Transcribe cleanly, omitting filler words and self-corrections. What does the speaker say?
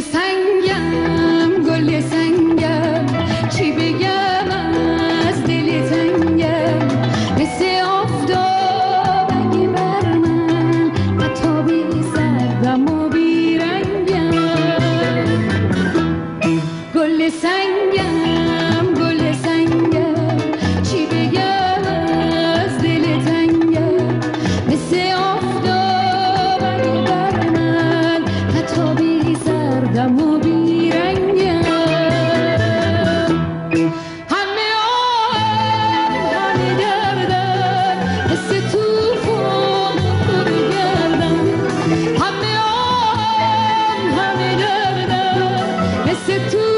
سنگم گل سنگم چی بگم از دل تنگم مثل آفتاب اگه بر من حتی بی سردم و بی رنگم گل سنگم گل سنگم چی بگم از دل تنگم مثل آفتاب اگه بر من حتی بی سردم و بی رنگم همه آهم همه دردم حس توفان رو بگردم همه آهم همه دردم حس توفان